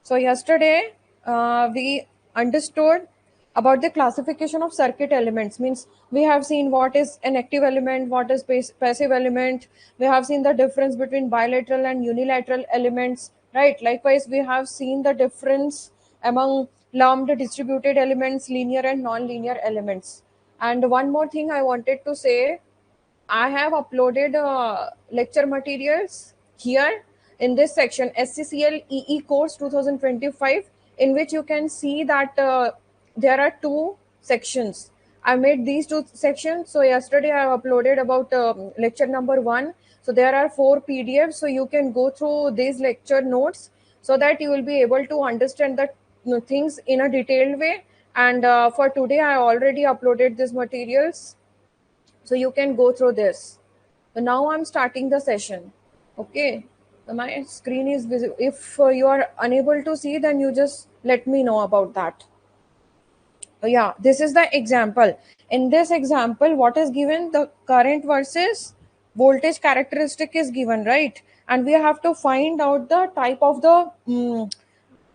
So yesterday we understood about the classification of circuit elements. Means we have seen what is an active element, what is passive element. We have seen the difference between bilateral and unilateral elements, right? Likewise, we have seen the difference among lumped distributed elements, linear and non-linear elements. And one more thing I wanted to say, I have uploaded lecture materials here in this section, SCCL EE course 2025, in which you can see that there are two sections. I made these two sections. So yesterday I have uploaded about lecture number 1. So there are 4 PDFs. So you can go through these lecture notes so that you will be able to understand the things in a detailed way. And for today, I already uploaded these materials, so you can go through this. So now I'm starting the session. Okay, so my screen is visible. If you are unable to see, then you just let me know about that. So yeah, this is the example. In this example, what is given? The current versus voltage characteristic is given, right? And we have to find out the type of the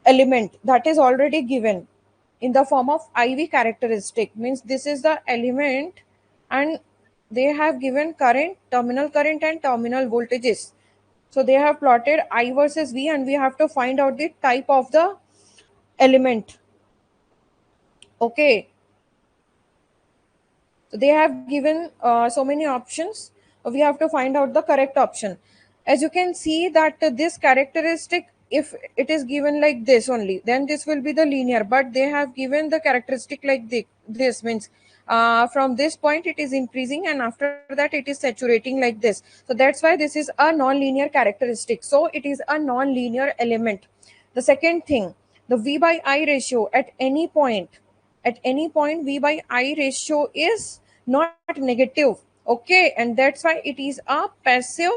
element that is already given in the form of IV characteristic. Means this is the element, and they have given current, terminal current and terminal voltages. So they have plotted I versus V, and we have to find out the type of the element. Okay, so they have given so many options. We have to find out the correct option. As you can see that this characteristic, if it is given like this only, then this will be the linear. But they have given the characteristic like this means from this point it is increasing, and after that it is saturating like this. So that's why this is a non-linear characteristic. So it is a non-linear element. The second thing, the V by I ratio at any point V by I ratio is not negative. Okay, and that's why it is a passive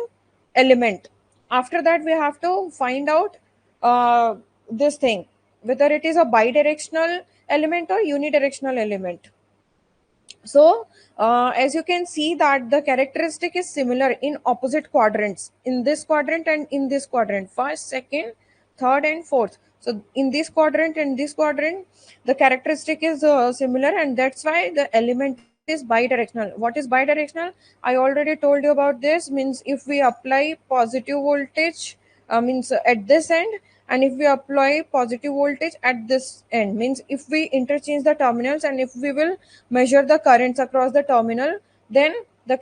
element. After that we have to find out this thing, whether it is a bidirectional element or unidirectional element. So as you can see that the characteristic is similar in opposite quadrants, in this quadrant and in this quadrant, first, second, third and fourth. So in this quadrant and this quadrant the characteristic is similar, and that's why the element is bidirectional. What is bidirectional? I already told you about this. Means if we apply positive voltage, means at this end, and if we apply positive voltage at this end, means if we interchange the terminals and if we will measure the currents across the terminal, then the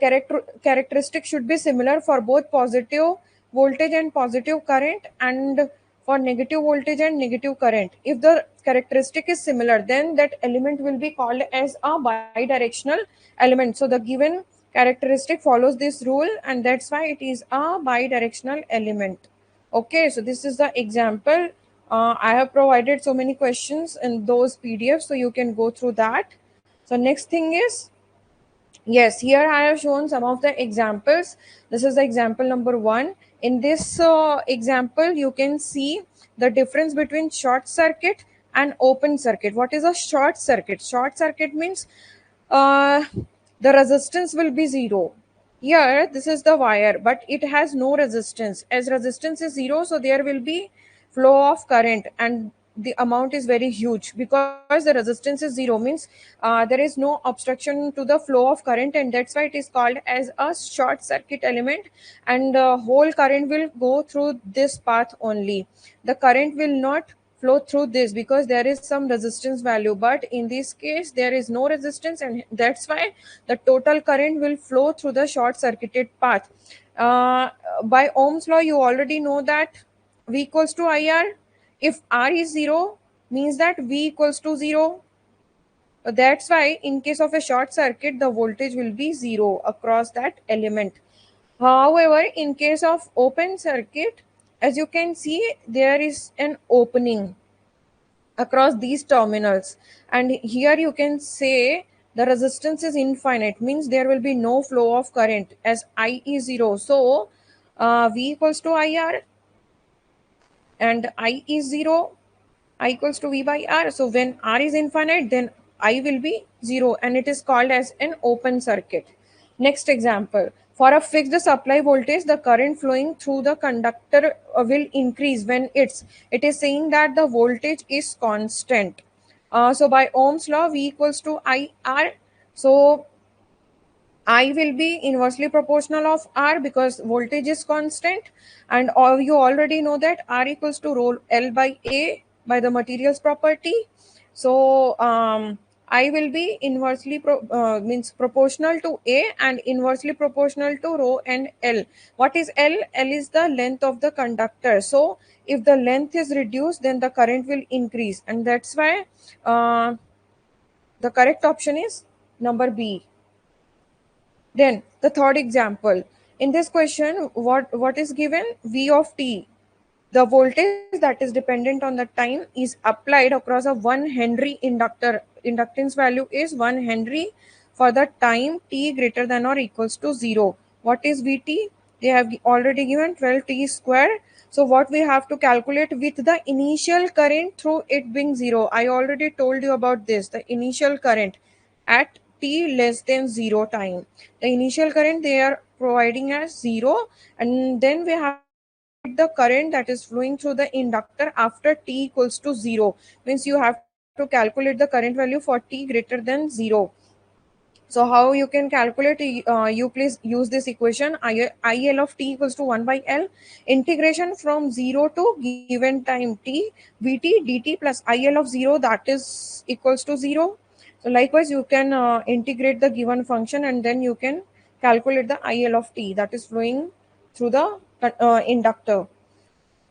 characteristic should be similar for both positive voltage and positive current, and for negative voltage and negative current. If the characteristic is similar, then that element will be called as a bidirectional element. So the given characteristic follows this rule, and that's why it is a bidirectional element. Okay, so this is the example. I have provided so many questions in those PDFs, so you can go through that. So next thing is, yes, here I have shown some of the examples. This is the example number 1. In this example, you can see the difference between short circuit and open circuit. What is a short circuit? Short circuit means uh, the resistance will be 0. Here, this is the wire, but it has no resistance. As resistance is 0, so there will be flow of current, and the amount is very huge because the resistance is 0. Means there is no obstruction to the flow of current, and that's why it is called as a short circuit element, and whole current will go through this path only. The current will not flow through this because there is some resistance value, but in this case there is no resistance, and that's why the total current will flow through the short circuited path. By Ohm's law, you already know that V equals to IR. If R is 0, means that V equals to 0. That's why in case of a short circuit, the voltage will be 0 across that element. However, in case of open circuit, as you can see, there is an opening across these terminals, and here you can say the resistance is infinite, means there will be no flow of current as I is 0. So V equals to IR, and I is 0, I equals to V by R. So when R is infinite, then I will be 0, and it is called as an open circuit. Next example, For a fixed supply voltage, the current flowing through the conductor will increase when it is saying that the voltage is constant. So by Ohm's law, V equals to IR. So I will be inversely proportional of R because voltage is constant, and all, you already know that R equals to rho L by A by the materials property. So I will be inversely means proportional to A and inversely proportional to rho and L. What is L? L is the length of the conductor. So if the length is reduced, then the current will increase, and that's why the correct option is number B. Then the third example. In this question, what is given? V of t. The voltage that is dependent on the time is applied across a 1 Henry inductor. Inductance value is 1 Henry for the time t greater than or equals to 0. What is Vt? They have already given 12 t square. So what we have to calculate with the initial current through it being 0. I already told you about this. The initial current at t less than 0 time. The initial current they are providing as 0, and then we have to calculate the current that is flowing through the inductor after t equals to 0. Means you have to calculate the current value for t greater than 0. So how you can calculate? You please use this equation. IL of t equals to 1 by L integration from 0 to given time t Vt dt plus IL of 0 that is equals to 0. So likewise you can integrate the given function and then you can calculate the IL of t that is flowing through the inductor.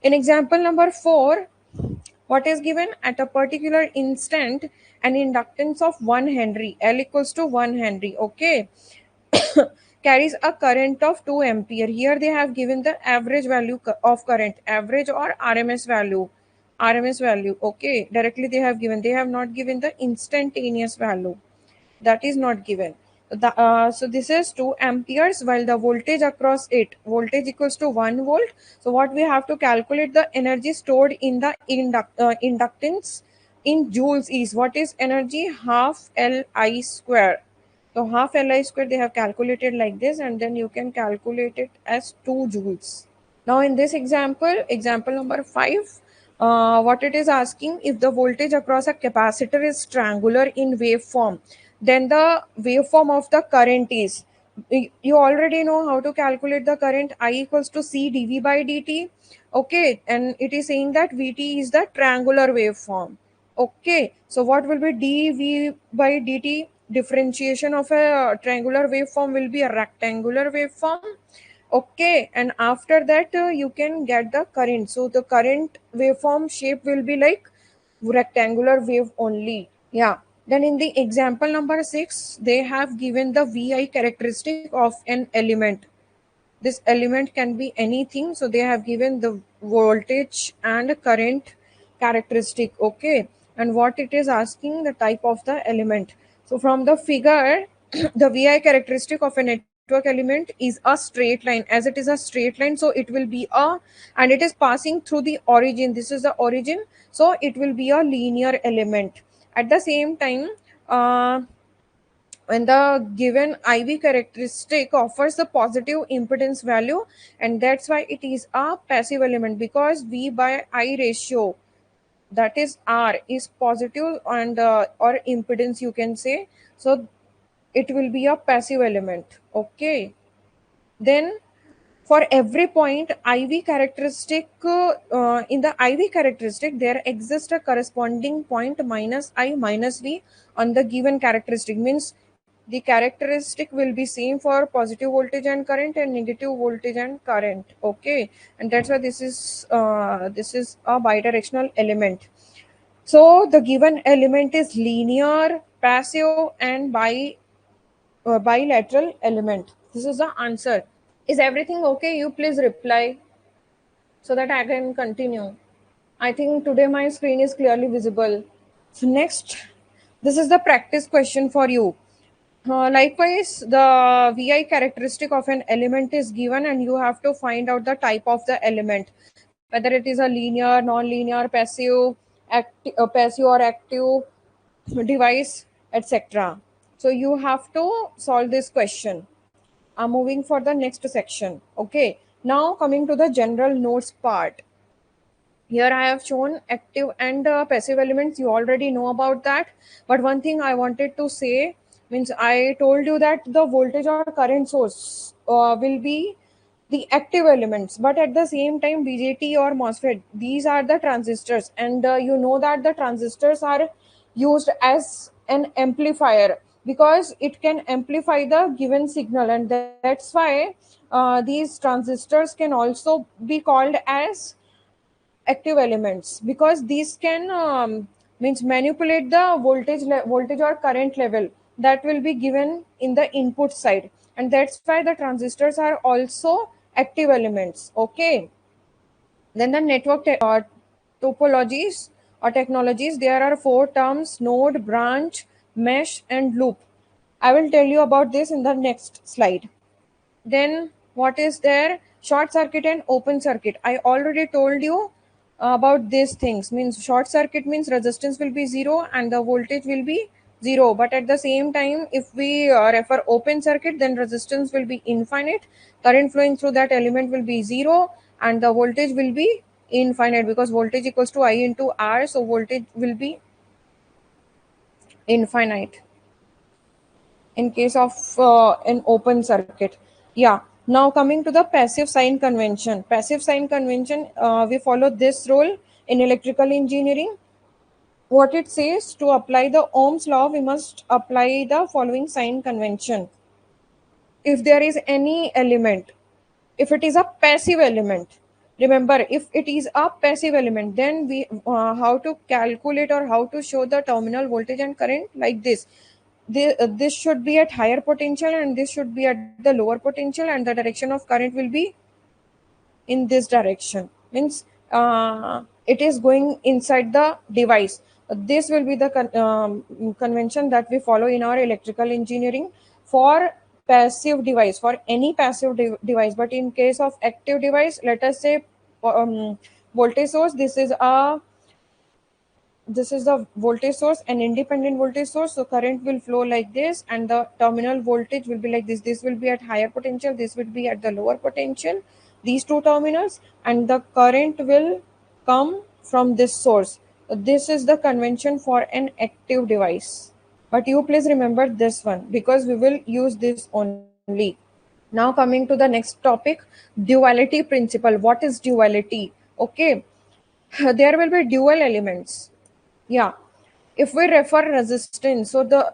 In example number 4, what is given? At a particular instant, an inductance of 1 Henry, L equals to 1 Henry, okay, carries a current of 2 ampere. Here they have given the average value of current, average or RMS value. RMS value, okay, directly they have given. They have not given the instantaneous value. That is not given. So this is 2 amperes while the voltage across it, voltage equals to 1 volt. So what we have to calculate the energy stored in the inductance in joules is, what is energy? Half Li square. So half Li square they have calculated like this, and then you can calculate it as 2 joules. Now in this example, example number 5, what it is asking, if the voltage across a capacitor is triangular in waveform, then the waveform of the current is, you already know how to calculate the current. I equals to C dV by dt. Okay, and it is saying that Vt is the triangular waveform. Okay, so what will be dV by dt? Differentiation of a triangular waveform will be a rectangular waveform. Okay, and after that you can get the current. So the current waveform shape will be like rectangular wave only. Yeah. Then in the example number 6, they have given the VI characteristic of an element. This element can be anything. So they have given the voltage and current characteristic. Okay. And what it is asking, the type of the element. So from the figure, the VI characteristic of a network element is a straight line. As it is a straight line, so it will be a, and it is passing through the origin. This is the origin. So it will be a linear element. At the same time, when the given IV characteristic offers a positive impedance value, and that's why it is a passive element, because V by I ratio, that is R, is positive, and or impedance you can say. So it will be a passive element. Okay, then for every point IV characteristic, in the IV characteristic there exists a corresponding point minus I minus V on the given characteristic. Means the characteristic will be same for positive voltage and current and negative voltage and current. Okay, and that's why this is a bidirectional element. So the given element is linear, passive, and bilateral element. This is the answer. Is everything okay? You please reply so that I can continue. I think today my screen is clearly visible. So next, this is the practice question for you. Likewise, the VI characteristic of an element is given, and you have to find out the type of the element, whether it is a linear, non-linear, passive or active device, etc. So you have to solve this question. I'm moving for the next section. Okay, now coming to the general nodes part. Here I have shown active and passive elements. You already know about that. But one thing I wanted to say, means I told you that the voltage or current source will be the active elements. But at the same time, BJT or MOSFET, these are the transistors. And you know that the transistors are used as an amplifier because it can amplify the given signal. And that's why these transistors can also be called as active elements because these can means manipulate the voltage or current level that will be given in the input side, and that's why the transistors are also active elements. Okay, then the topologies or technologies, there are four terms: node, branch, mesh, and loop. I will tell you about this in the next slide. Then what is there? Short circuit and open circuit. I already told you about these things. Means short circuit means resistance will be zero and the voltage will be zero. But at the same time, if we refer open circuit, then resistance will be infinite. Current flowing through that element will be zero and the voltage will be infinite because voltage equals to I into R. So voltage will be infinite in case of an open circuit. Yeah. Now coming to the passive sign convention. Passive sign convention, we follow this rule in electrical engineering. What it says, to apply the Ohm's law, we must apply the following sign convention. If there is any element, if it is a passive element, remember, if it is a passive element, then we how to calculate or how to show the terminal voltage and current like this. This should be at higher potential and this should be at the lower potential, and the direction of current will be in this direction. Means it is going inside the device. This will be the convention that we follow in our electrical engineering for passive device, for any passive device. But in case of active device, let us say voltage source, this is the voltage source, an independent voltage source. So current will flow like this and the terminal voltage will be like this will be at higher potential, this will be at the lower potential, these two terminals, and the current will come from this source. This is the convention for an active device, but you please remember this one because we will use this only. Now coming to the next topic, duality principle. What is duality? Okay, there will be dual elements. Yeah, if we refer resistance, so the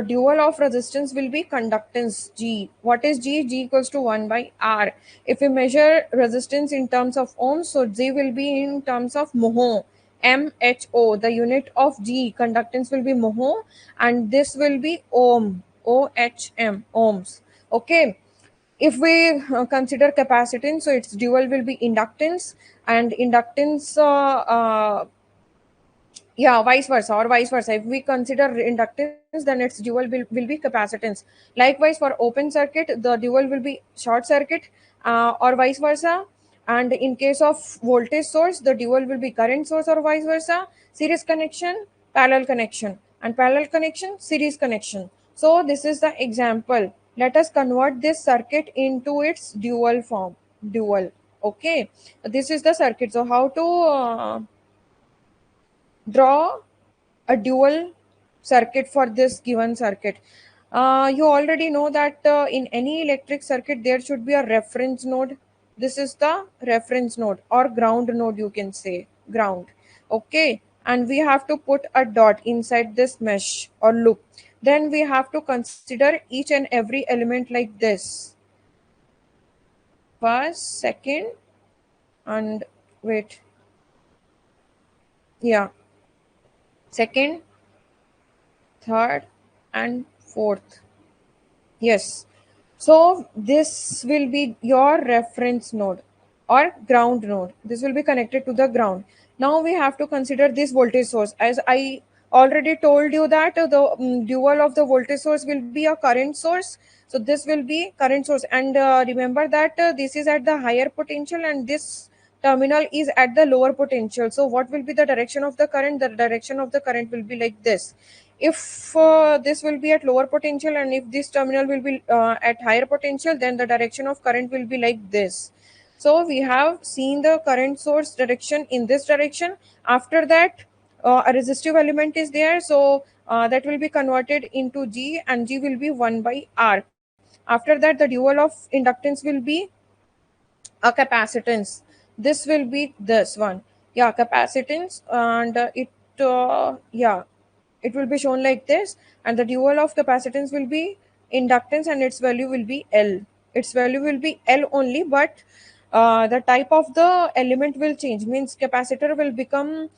dual of resistance will be conductance G. What is G? G equals to 1 by R. If we measure resistance in terms of ohms, so G will be in terms of mho. MHO, the unit of G, conductance will be mho, and this will be ohm, OHM, ohms. Okay, if we consider capacitance, so its dual will be inductance, and inductance yeah, vice versa, or vice versa. If we consider inductance, then its dual will be capacitance. Likewise, for open circuit, the dual will be short circuit, or vice versa. And in case of voltage source, the dual will be current source, or vice versa. Series connection, parallel connection, and parallel connection, series connection. So this is the example. Let us convert this circuit into its dual form. Dual. Okay, this is the circuit. So how to draw a dual circuit for this given circuit? You already know that in any electric circuit there should be a reference node. This is the reference node or ground node, you can say ground. Okay, and we have to put a dot inside this mesh or loop. Then we have to consider each and every element like this: first, second, and wait, yeah, second, third, and fourth. Yes. So this will be your reference node or ground node. This will be connected to the ground. Now we have to consider this voltage source. As I already told you that the dual of the voltage source will be a current source. So this will be current source. And remember that this is at the higher potential and this terminal is at the lower potential. So what will be the direction of the current? The direction of the current will be like this. If this will be at lower potential and if this terminal will be at higher potential, then the direction of current will be like this. So we have seen the current source direction in this direction. After that, a resistive element is there, so that will be converted into G, and G will be 1 by R. After that, the dual of inductance will be a capacitance. This will be this one. Yeah, capacitance, and yeah, it will be shown like this, and the dual of capacitance will be inductance, and its value will be L. Its value will be L only, but the type of the element will change. Means capacitor will become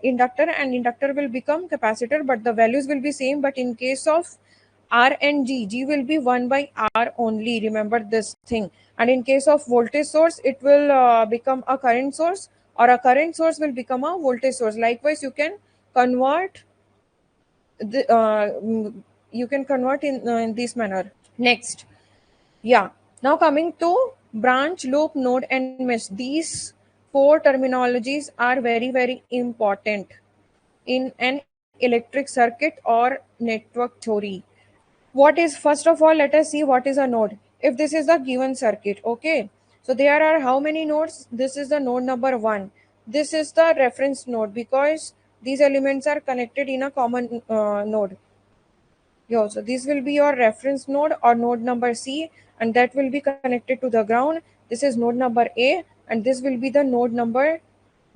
inductor, and inductor will become capacitor, but the values will be same. But in case of R and G will be 1 by R only. Remember this thing. And in case of voltage source, it will become a current source, or a current source will become a voltage source. Likewise, convert you can convert in this manner. Next, yeah. Now coming to branch, loop, node, and mesh. These four terminologies are very, very important in an electric circuit or network theory. What is, first of all, let us see what is a node. If this is the given circuit, okay, so there are how many nodes? This is the node number 1. This is the reference node because these elements are connected in a common node. Yo, so this will be your reference node or node number C, and that will be connected to the ground. This is node number A, and this will be the node number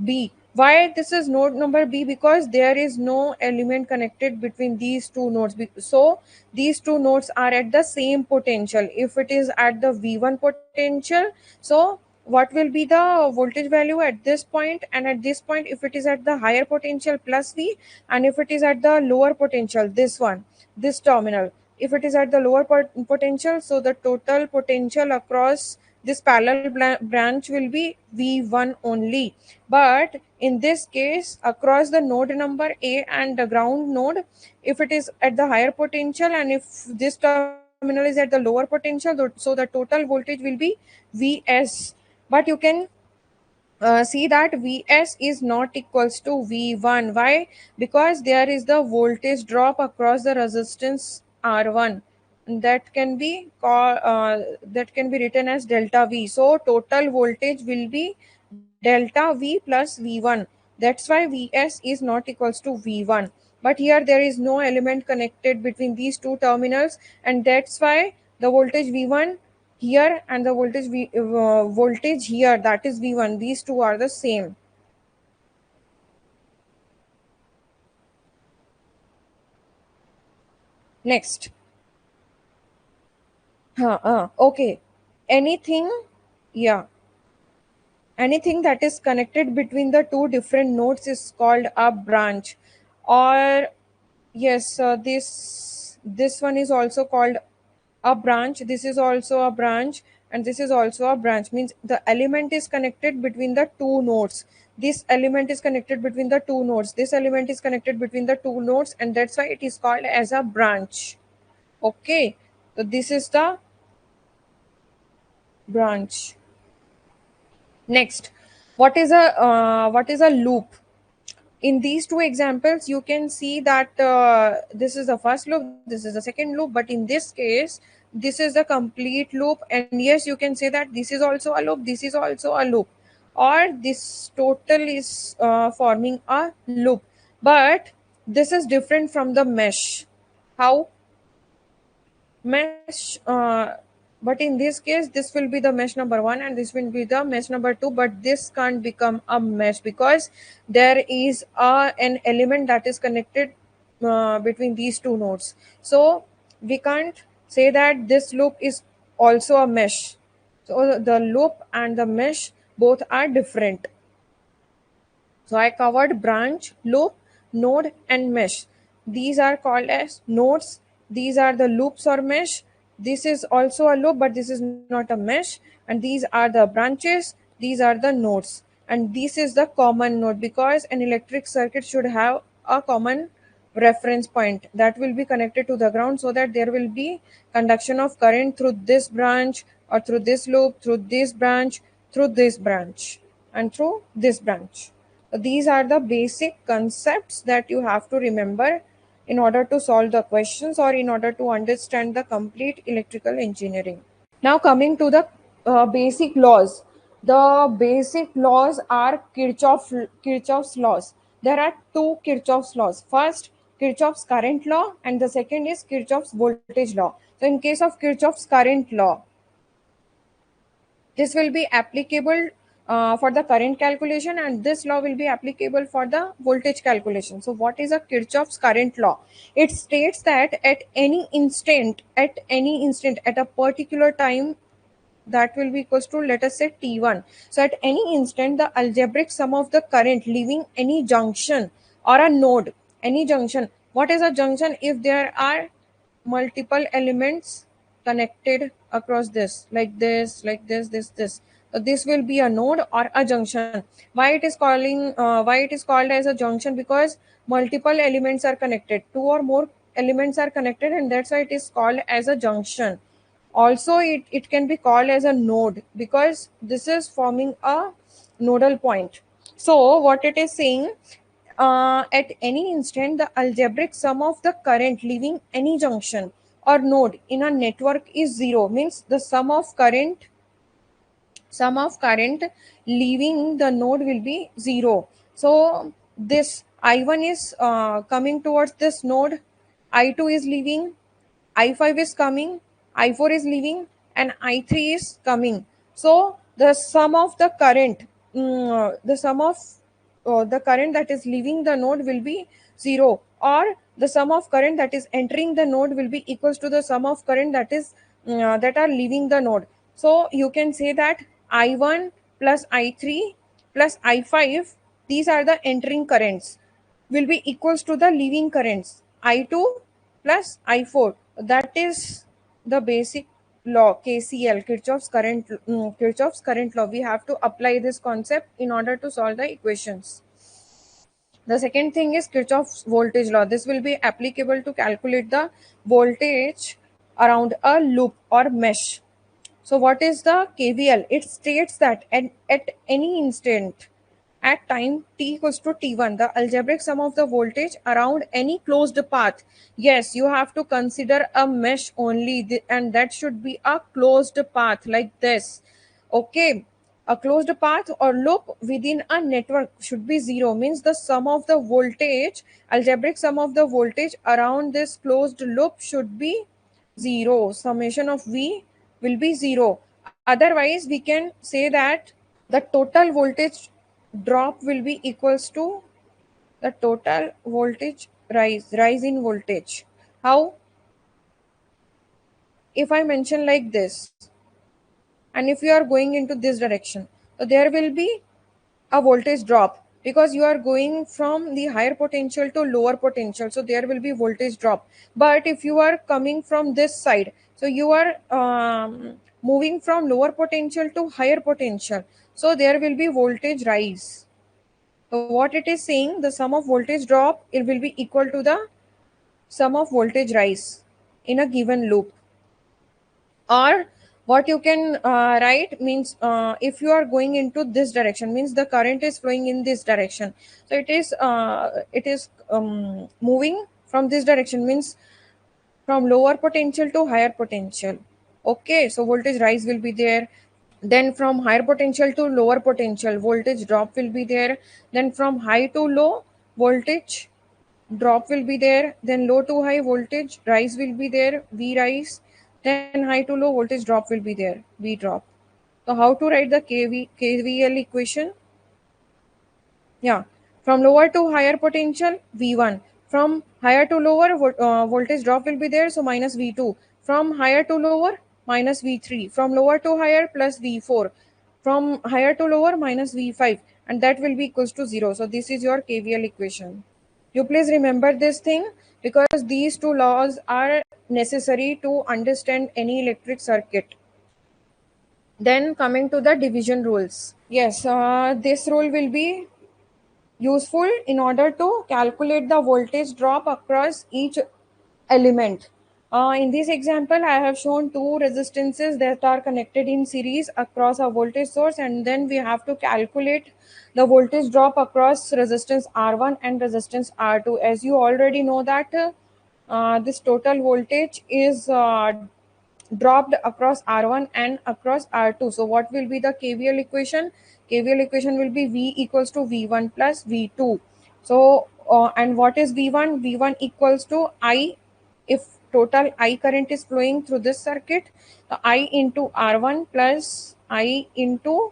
B. Why this is node number B? Because there is no element connected between these two nodes. So these two nodes are at the same potential. If it is at the V1 potential, so what will be the voltage value at this point and at this point? If it is at the higher potential, plus V, and if it is at the lower potential, this one, this terminal, if it is at the lower potential, so the total potential across this parallel branch will be V1 only. But in this case, across the node number A and the ground node, if it is at the higher potential and if this terminal is at the lower potential, so the total voltage will be Vs. But you can see that Vs is not equals to V1. Why? Because there is the voltage drop across the resistance R1. That can be that can be written as delta V. So total voltage will be delta V plus V1. That's why Vs is not equals to V1. But here there is no element connected between these two terminals, and that's why the voltage V1 here and the voltage here, that is V1, these two are the same. Next, okay, anything, yeah, anything that is connected between the two different nodes is called a branch. Or yes, this one is also called a branch. This is also a branch, and this is also a branch. Means the element is connected between the two nodes. This element is connected between the two nodes. This element is connected between the two nodes, and that's why it is called as a branch. Okay, so this is the branch. Next, what is a loop? In these two examples, you can see that this is the first loop, this is the second loop, but in this case, this is the complete loop. And yes, you can say that this is also a loop, this is also a loop, or this total is forming a loop. But this is different from the mesh. How? Mesh, but in this case, this will be the mesh number 1 and this will be the mesh number 2, but this can't become a mesh because there is an element that is connected between these two nodes. So we can't say that this loop is also a mesh. So the loop and the mesh both are different. So I covered branch, loop, node, and mesh. These are called as nodes. These are the loops or mesh. This is also a loop, but this is not a mesh. And these are the branches. These are the nodes. And this is the common node because an electric circuit should have a common reference point that will be connected to the ground so that there will be conduction of current through this branch or through this loop, through this branch, through this branch, and through this branch. These are the basic concepts that you have to remember in order to solve the questions or in order to understand the complete electrical engineering. Now coming to the basic laws. The basic laws are Kirchhoff's laws. There are two Kirchhoff's laws. First, Kirchhoff's current law, and the second is Kirchhoff's voltage law. So in case of Kirchhoff's current law, this will be applicable for the current calculation, and this law will be applicable for the voltage calculation. So what is a Kirchhoff's current law? It states that at a particular time, that will be equals to, let us say, t1. So at any instant, the algebraic sum of the current leaving any junction or a node, any junction. What is a junction? If there are multiple elements connected across this, like this, so this will be a node or a junction. Why it is called as a junction? Because multiple elements are connected, two or more elements are connected, and that's why it is called as a junction. Also, it can be called as a node because this is forming a nodal point. So what it is saying, at any instant, the algebraic sum of the current leaving any junction or node in a network is zero. Means the sum of current leaving the node will be zero. So this I1 is coming towards this node, I2 is leaving, I5 is coming, I4 is leaving, and I3 is coming. So the sum of the current, the sum of the current that is leaving the node will be zero, or the sum of current that is entering the node will be equals to the sum of current that are leaving the node. So you can say that I1 plus I3 plus I5, these are the entering currents, will be equals to the leaving currents I2 plus I4. That is the basic law, KCL, Kirchhoff's current law. We have to apply this concept in order to solve the equations. The second thing is Kirchhoff's voltage law. This will be applicable to calculate the voltage around a loop or mesh. So what is the KVL? It states that at any instant at time t equals to t1, the algebraic sum of the voltage around any closed path. Yes, you have to consider a mesh only, and that should be a closed path like this. Okay, a closed path or loop within a network should be zero. Means the sum of the voltage, algebraic sum of the voltage around this closed loop should be zero. Summation of V will be zero. Otherwise, we can say that the total voltage drop will be equals to the total voltage rise in voltage. How? If I mention like this, and if you are going into this direction, so there will be a voltage drop because you are going from the higher potential to lower potential, so there will be voltage drop. But if you are coming from this side, so you are moving from lower potential to higher potential, so there will be voltage rise. So what it is saying, the sum of voltage drop, it will be equal to the sum of voltage rise in a given loop. Or what you can write means, if you are going into this direction, means the current is flowing in this direction, so it is moving from this direction, means from lower potential to higher potential. Okay, so voltage rise will be there. Then from higher potential to lower potential, voltage drop will be there. Then from high to low, voltage drop will be there. Then low to high, voltage rise will be there, V rise. Then high to low, voltage drop will be there, V drop. So how to write the KVL equation? Yeah, from lower to higher potential, V1. From higher to lower, voltage drop will be there, so minus V2. From higher to lower, minus V3. From lower to higher, plus V4. From higher to lower, minus V5. And that will be equals to 0. So this is your KVL equation. You please remember this thing because these two laws are necessary to understand any electric circuit. Then coming to the division rules. Yes, this rule will be useful in order to calculate the voltage drop across each element. In this example, I have shown two resistances that are connected in series across a voltage source, and then we have to calculate the voltage drop across resistance R1 and resistance R2. As you already know that this total voltage is dropped across R1 and across R2. So what will be the KVL equation? KVL equation will be V equals to V1 plus V2. So and what is V1? V1 equals to I. If total I current is flowing through this circuit, the I into R1 plus I into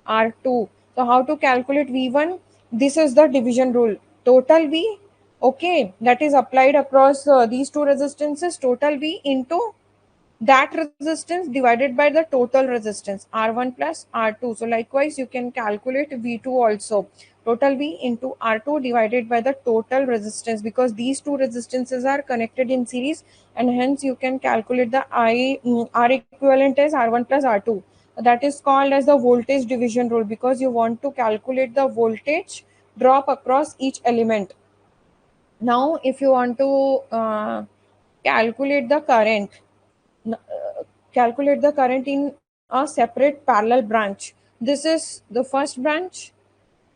R2. So how to calculate V1? This is the division rule. Total V, okay, that is applied across these two resistances. Total V into that resistance divided by the total resistance R1 plus R2. So likewise you can calculate V2 also. Total V into R2 divided by the total resistance, because these two resistances are connected in series, and hence you can calculate the R equivalent as R1 plus R2. That is called as the voltage division rule, because you want to calculate the voltage drop across each element. Now if you want to calculate the current, calculate the current in a separate parallel branch. This is the first branch,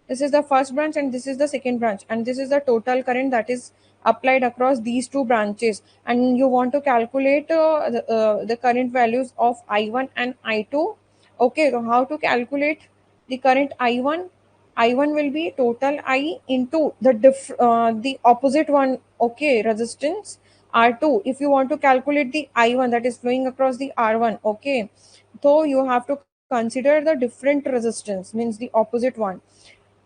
this is the first branch, and this is the second branch, and this is the total current that is applied across these two branches. And you want to calculate the current values of I1 and I2. Okay, so how to calculate the current I1? I1 will be total I into the opposite one, okay, resistance R2. If you want to calculate the I1 that is flowing across the R1, okay, so you have to consider the different resistance, means the opposite one.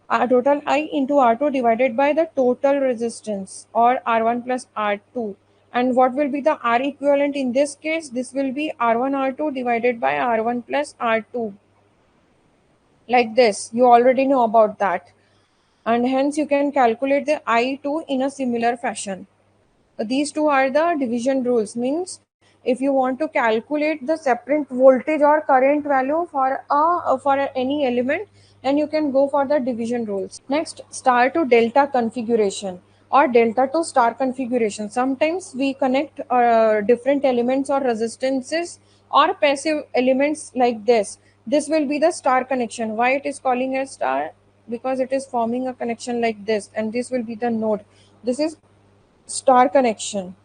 Total I into R2 divided by the total resistance, or R1 plus R2. And what will be the R equivalent in this case? This will be R1 R2 divided by R1 plus R2. Like this, you already know about that. And hence you can calculate the I2 in a similar fashion. These two are the division rules, means if you want to calculate the separate voltage or current value for any element, then you can go for the division rules. Next, star to delta configuration or delta to star configuration. Sometimes we connect different elements or resistances or passive elements like this. This will be the star connection. Why it is calling as star? Because it is forming a connection like this, and this will be the node. This is star connection,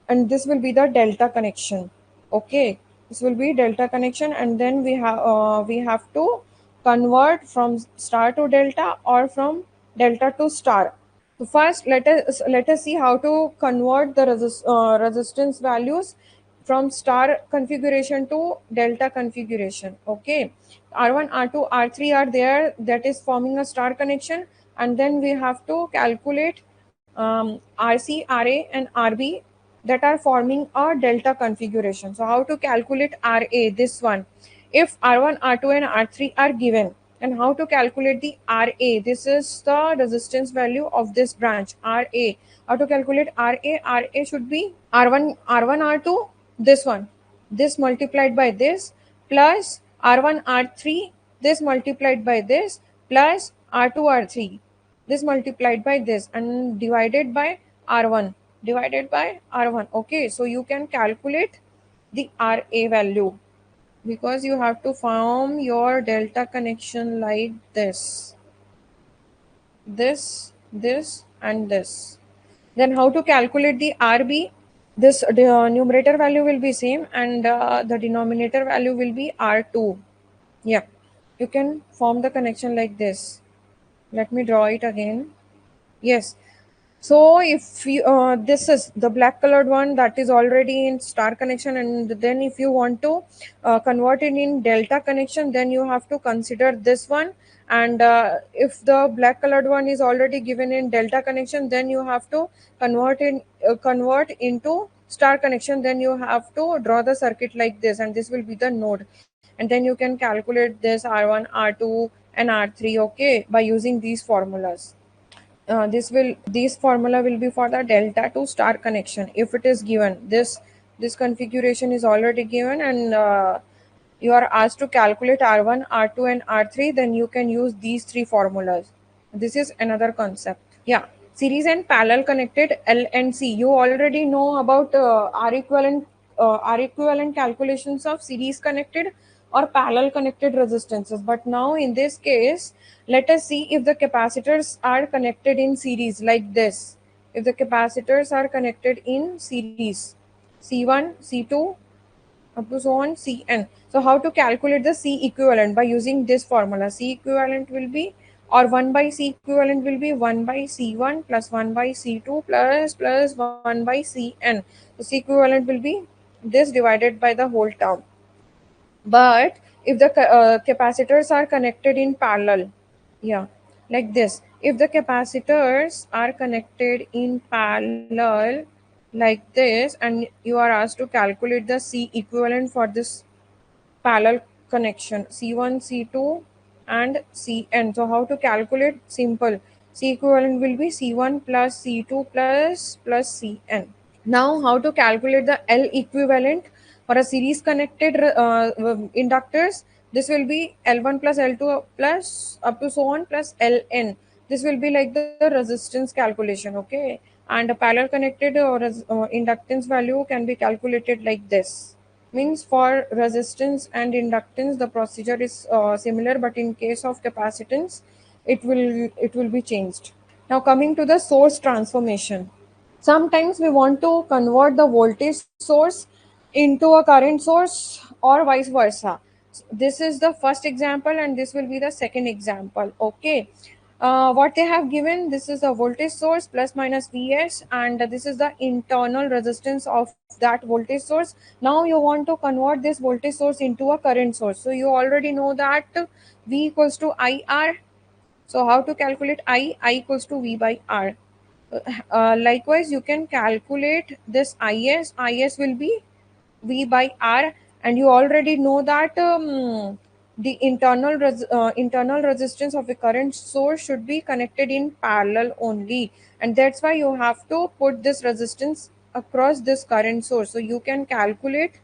and this will be the delta connection. Okay, this will be delta connection, and then we have to convert from star to delta or from delta to star. So first let us see how to convert the resistance values from star configuration to delta configuration. Okay, R1 R2 R3 are there, that is forming a star connection, and then we have to calculate RC, RA, and RB that are forming a delta configuration. So how to calculate RA? This one, if R1, R2, and R3 are given, and how to calculate the RA? This is the resistance value of this branch RA. How to calculate RA? RA should be R1, R1, R2. This one, this multiplied by this, plus R1, R3. This multiplied by this, plus R2, R3, this multiplied by this, and divided by R1, divided by R1. Okay, so you can calculate the RA value, because you have to form your delta connection like this and this. Then how to calculate the RB? This numerator value will be same, and the denominator value will be R2. Yeah, you can form the connection like this. Let me draw it again. Yes. So if you, this is the black colored one that is already in star connection, and then if you want to convert it in delta connection, then you have to consider this one. And if the black colored one is already given in delta connection, then you have to convert into star connection. Then you have to draw the circuit like this, and this will be the node. And then you can calculate this R1, R2, and R3, okay, by using these formulas. This formula will be for the delta to star connection. If it is given, this configuration is already given, and you are asked to calculate R1, R2, and R3, then you can use these three formulas. This is another concept. Yeah, series and parallel connected L and C. You already know about R equivalent calculations of series connected or parallel connected resistances. But now in this case, let us see if the capacitors are connected in series like this. if the capacitors are connected in series, C1, C2, up to so on Cn. So how to calculate the C equivalent? By using this formula. C equivalent will be, or 1 by C equivalent will be 1 by C1 plus 1 by C2 plus 1 by Cn. So C equivalent will be this divided by the whole term. But if the capacitors are connected in parallel, yeah, like this, if the capacitors are connected in parallel like this, and you are asked to calculate the C equivalent for this parallel connection, C1, C2 and Cn. So how to calculate? Simple. C equivalent will be C1 plus C2 plus Cn. Now, how to calculate the L equivalent for a series connected inductors? This will be L1 plus L2 plus up to so on plus Ln. This will be like the resistance calculation, okay? And a parallel connected inductance value can be calculated like this. Means for resistance and inductance, the procedure is similar, but in case of capacitance, it will be changed. Now, coming to the source transformation. Sometimes we want to convert the voltage source into a current source or vice versa. This is the first example and this will be the second example. Okay. What they have given, this is the voltage source plus minus Vs, and this is the internal resistance of that voltage source. Now you want to convert this voltage source into a current source. So you already know that V equals to IR. So how to calculate I? I equals to V by R. Likewise, you can calculate this Is. Is will be V by R, and you already know that the internal resistance of a current source should be connected in parallel only, and that's why you have to put this resistance across this current source. So you can calculate,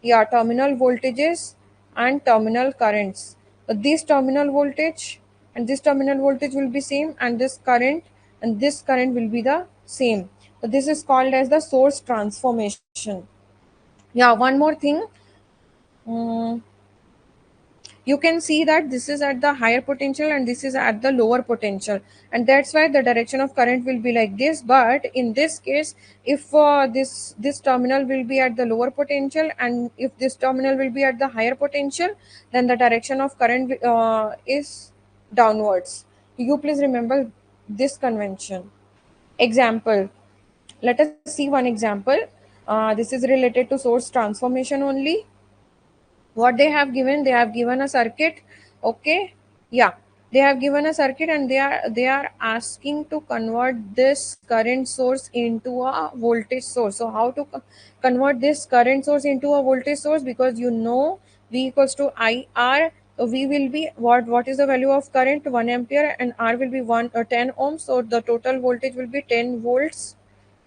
yeah, terminal voltages and terminal currents. This terminal voltage and this terminal voltage will be same, and this current will be the same. So this is called as the source transformation. Yeah, one more thing. Mm, you can see that this is at the higher potential and this is at the lower potential, and that's why the direction of current will be like this. But in this case, if this terminal will be at the lower potential and if this terminal will be at the higher potential, then the direction of current is downwards. You please remember this convention. Example, let us see one example. This is related to source transformation only. What they have given a circuit. Okay, yeah, they have given a circuit and they are asking to convert this current source into a voltage source. So how to convert this current source into a voltage source? Because you know V equals to IR. So V will be what is the value of current? 1 ampere, and R will be 10 ohms. So the total voltage will be 10 volts.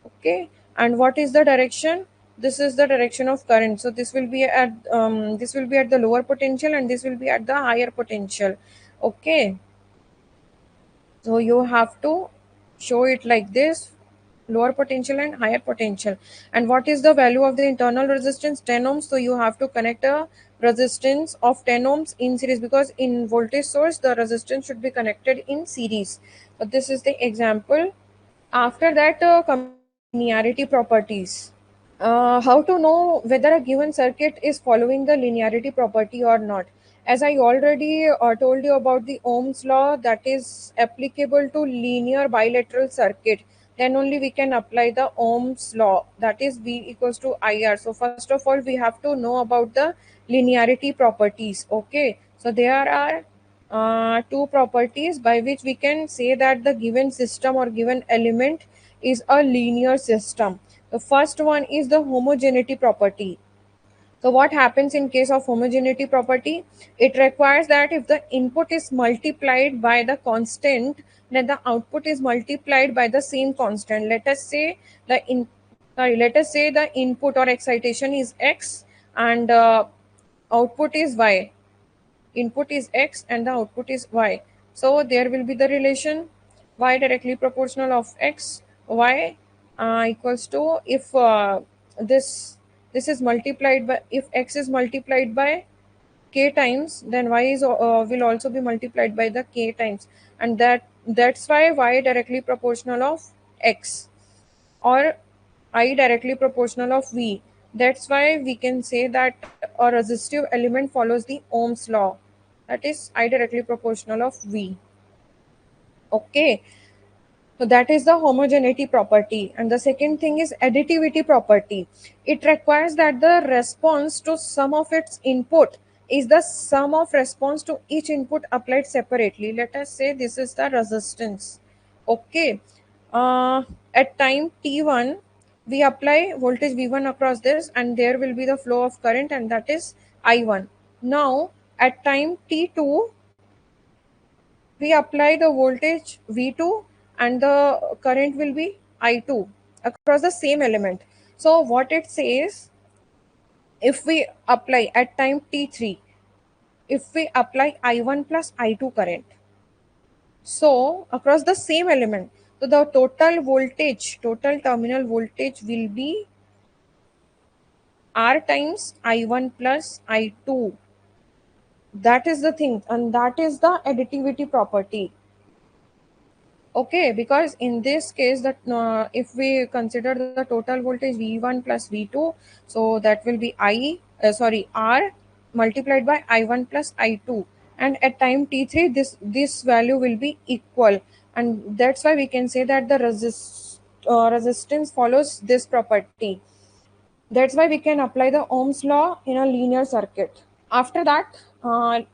Okay, and what is the direction? This is the direction of current. So this will be at the lower potential and this will be at the higher potential. Okay, so you have to show it like this: lower potential and higher potential. And what is the value of the internal resistance? 10 ohms. So you have to connect a resistance of 10 ohms in series, because in voltage source the resistance should be connected in series. So this is the example. After that, coming to the linearity properties. How to know whether a given circuit is following the linearity property or not? As I already told you about the Ohm's law, that is applicable to linear bilateral circuit. Then only we can apply the Ohm's law, that is V equals to IR. So first of all, we have to know about the linearity properties. Okay, so there are two properties by which we can say that the given system or given element is a linear system. The first one is the homogeneity property. So what happens in case of homogeneity property? It requires that if the input is multiplied by the constant, then the output is multiplied by the same constant. Let us say the input or excitation is X, and output is Y. Input is X and the output is Y. So there will be the relation Y directly proportional of X. Y equals to, if this is multiplied by, if X is multiplied by K times, then Y is will also be multiplied by the K times, and that's why Y directly proportional of X, or I directly proportional of V. That's why we can say that a resistive element follows the Ohm's law. That is I directly proportional of V. Okay. So that is the homogeneity property. And the second thing is additivity property. It requires that the response to some of its input is the sum of response to each input applied separately. Let us say this is the resistance. Okay. Uh, at time t1, we apply voltage V1 across this, and there will be the flow of current, and that is I1. Now, at time t2, we apply the voltage V2, and the current will be I2 across the same element. So what it says, if we apply at time t3, if we apply I1 plus I2 current, so across the same element, so the total voltage, total terminal voltage will be R times I1 plus I2. That is the thing, and that is the additivity property. Okay, because in this case, that if we consider the total voltage V1 plus V2, so that will be R multiplied by I1 plus I2, and at time t3, this value will be equal, and that's why we can say that the resistance follows this property. That's why we can apply the Ohm's law in a linear circuit. After that,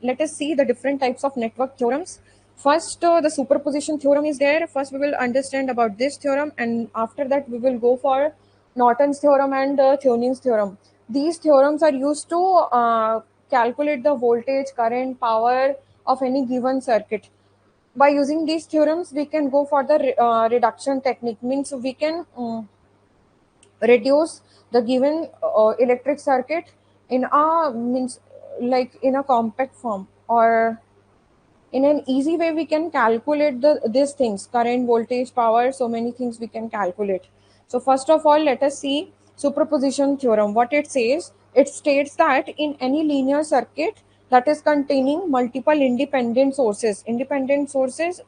let us see the different types of network theorems. First, the superposition theorem is there. First, we will understand about this theorem, and after that, we will go for Norton's theorem and Thevenin's theorem. These theorems are used to calculate the voltage, current, power of any given circuit. By using these theorems, we can go for the reduction technique. Means we can reduce the given electric circuit in a means like in a compact form, or in an easy way we can calculate these things, current, voltage, power, so many things we can calculate. So first of all, let us see superposition theorem. What it says, it states that in any linear circuit that is containing multiple independent sources,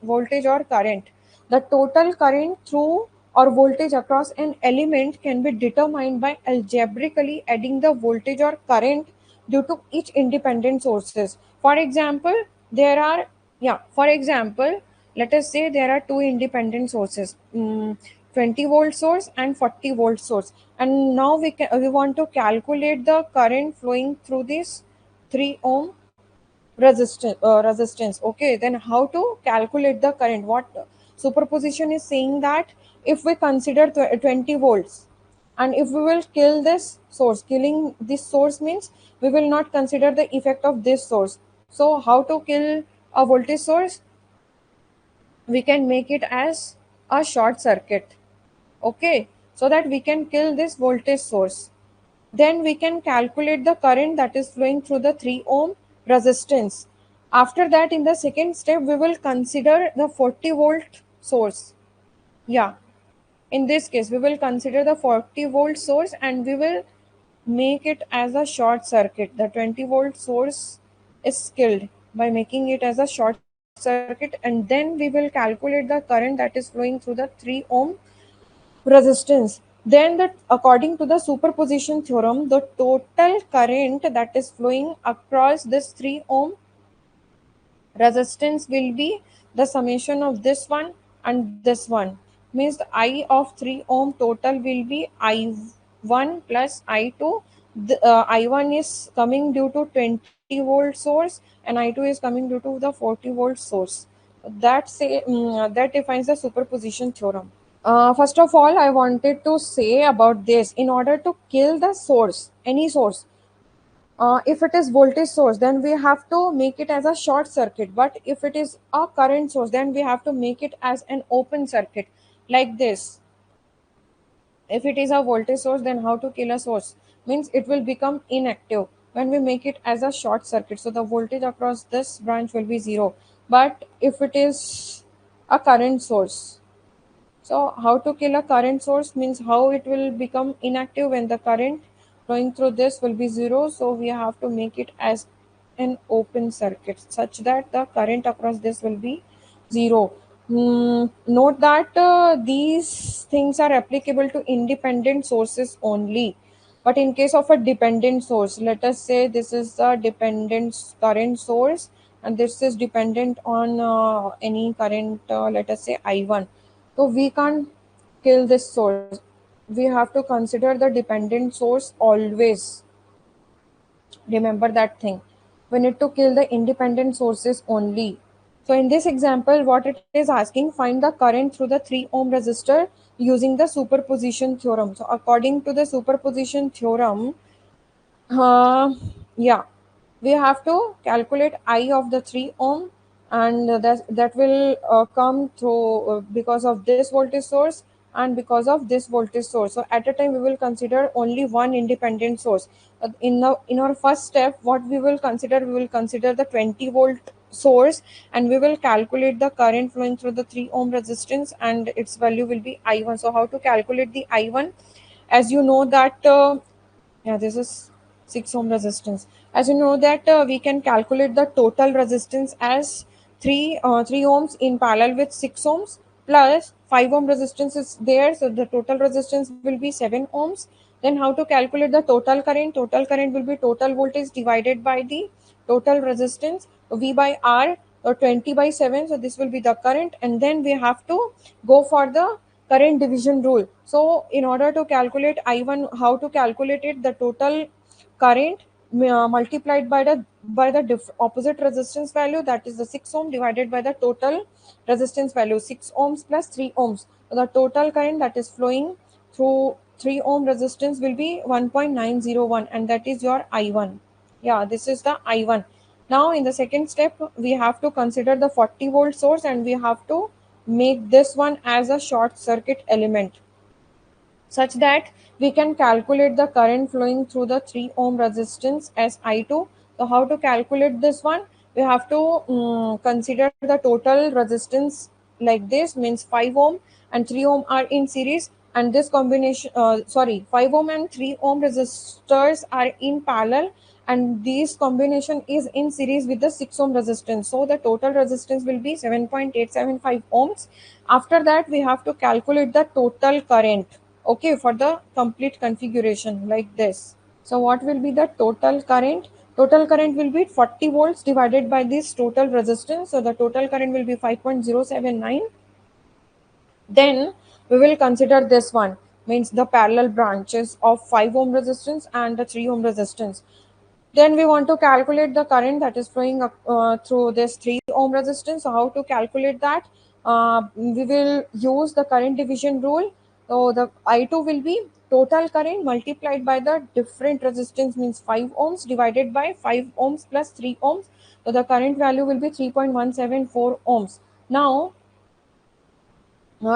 voltage or current, the total current through or voltage across an element can be determined by algebraically adding the voltage or current due to each independent sources. For example, there are for example, let us say there are two independent sources, 20 volt source and 40 volt source, and now we want to calculate the current flowing through this 3 ohm resistance. Okay, then how to calculate the current? What superposition is saying that if we consider 20 volts, and if we will kill this source, killing this source means we will not consider the effect of this source. So how to kill a voltage source? We can make it as a short circuit. Okay, so that we can kill this voltage source. Then we can calculate the current that is flowing through the 3 ohm resistance. After that, in the second step, we will consider the 40 volt source. Yeah, in this case, we will consider the 40 volt source, and we will make it as a short circuit. The 20 volt source is killed by making it as a short circuit, and then we will calculate the current that is flowing through the 3 ohm resistance. Then, that according to the superposition theorem, the total current that is flowing across this 3 ohm resistance will be the summation of this one and this one. Means the I of 3 ohm total will be I1 plus I2. I1 is coming due to 20 volt source, and I2 is coming due to the 40 volt source. That defines the superposition theorem. First of all, I wanted to say about this. In order to kill the source, any source, if it is voltage source, then we have to make it as a short circuit. But if it is a current source, then we have to make it as an open circuit, like this. If it is a voltage source, then how to kill a source? Means it will become inactive when we make it as a short circuit. So the voltage across this branch will be zero. But if it is a current source, so how to kill a current source means how it will become inactive when the current flowing through this will be zero. So we have to make it as an open circuit such that the current across this will be zero. Note that these things are applicable to independent sources only. But in case of a dependent source, let us say this is the dependent current source, and this is dependent on any current, let us say I1. So we can't kill this source. We have to consider the dependent source always. Remember that thing. We need to kill the independent sources only. So in this example, what it is asking, find the current through the 3 ohm resistor using the superposition theorem. So according to the superposition theorem, uh, yeah, we have to calculate I of the 3 ohm, and that will come through because of this voltage source and because of this voltage source. So at a time we will consider only one independent source. In our first step, what we will consider the 20-volt source, and we will calculate the current flowing through the 3 ohm resistance, and its value will be I1. So how to calculate the I1? As you know that yeah, this is 6 ohm resistance. As you know that we can calculate the total resistance as 3 ohms in parallel with 6 ohms plus 5 ohm resistance is there. So the total resistance will be 7 ohms. Then how to calculate the total current? Total current will be total voltage divided by the total resistance, V by R, or 20 by 7. So this will be the current, and then we have to go for the current division rule. So in order to calculate I1, how to calculate it? The total current multiplied by the opposite resistance value, that is the 6 ohm, divided by the total resistance value, 6 ohms plus 3 ohms. So the total current that is flowing through 3 ohm resistance will be 1.901, and that is your I1. Yeah, this is the I1. Now in the second step, we have to consider the 40-volt source, and we have to make this one as a short circuit element, such that we can calculate the current flowing through the 3 ohm resistance as I2. So how to calculate this one? We have to consider the total resistance like this, means 5 ohm and 3 ohm are in series, and this combination, 5 ohm and 3 ohm resistors are in parallel, and this combination is in series with the 6 ohm resistance. So the total resistance will be 7.875 ohms. After that, we have to calculate the total current, okay, for the complete configuration like this. So what will be the total current? Total current will be 40 volts divided by this total resistance. So the total current will be 5.079. Then we will consider this one, means the parallel branches of 5 ohm resistance and the 3 ohm resistance. Then we want to calculate the current that is flowing through this 3 ohm resistance. So how to calculate that? We will use the current division rule. So the I2 will be total current multiplied by the different resistance, means 5 ohms divided by 5 ohms plus 3 ohms. So the current value will be 3.174 ohms. Now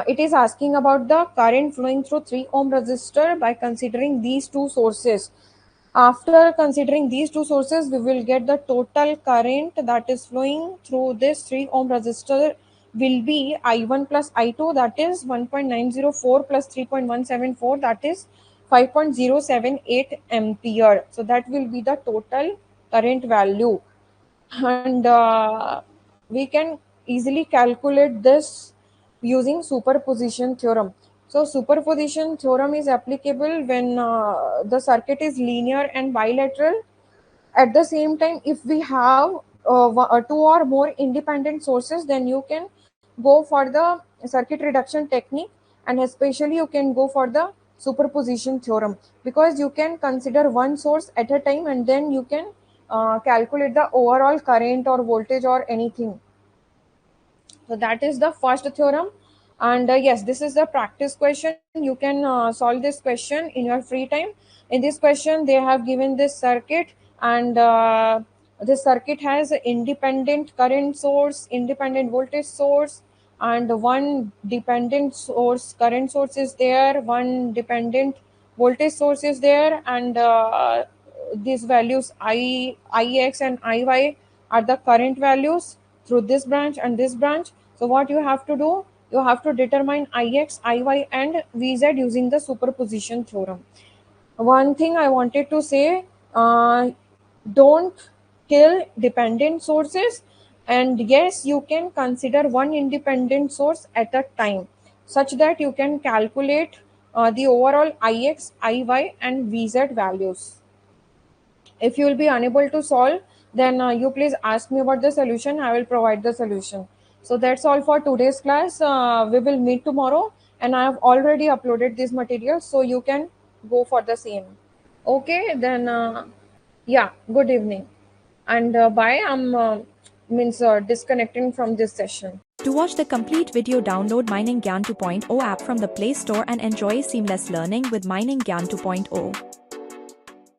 it is asking about the current flowing through 3 ohm resistor by considering these two sources. After considering these two sources, we will get the total current that is flowing through this 3 ohm resistor will be I1 plus I2, that is 1.904 plus 3.174, that is 5.078 ampere. So that will be the total current value, and we can easily calculate this using superposition theorem. So superposition theorem is applicable when the circuit is linear and bilateral. At the same time, if we have two or more independent sources, then you can go for the circuit reduction technique, and especially you can go for the superposition theorem, because you can consider one source at a time, and then you can calculate the overall current or voltage or anything. So that is the first theorem. And yes, this is the practice question. You can solve this question in your free time. In this question, they have given this circuit, and this circuit has an independent current source, independent voltage source, and one dependent source, current source is there, one dependent voltage source is there, and these values ix and iy are the current values through this branch and this branch. So what you have to do, you have to determine ix, iy and vz using the superposition theorem. One thing I wanted to say, don't kill dependent sources. And yes, you can consider one independent source at a time, such that you can calculate the overall ix, iy, and vz values. If you will be unable to solve, then you please ask me about the solution. I will provide the solution. So that's all for today's class. We will meet tomorrow, and I have already uploaded this material, so you can go for the same. Okay, then yeah, good evening, and bye. I'm means disconnecting from this session. To watch the complete video, download Mining Gyan 2.0 app from the Play Store and enjoy seamless learning with Mining Gyan 2.0.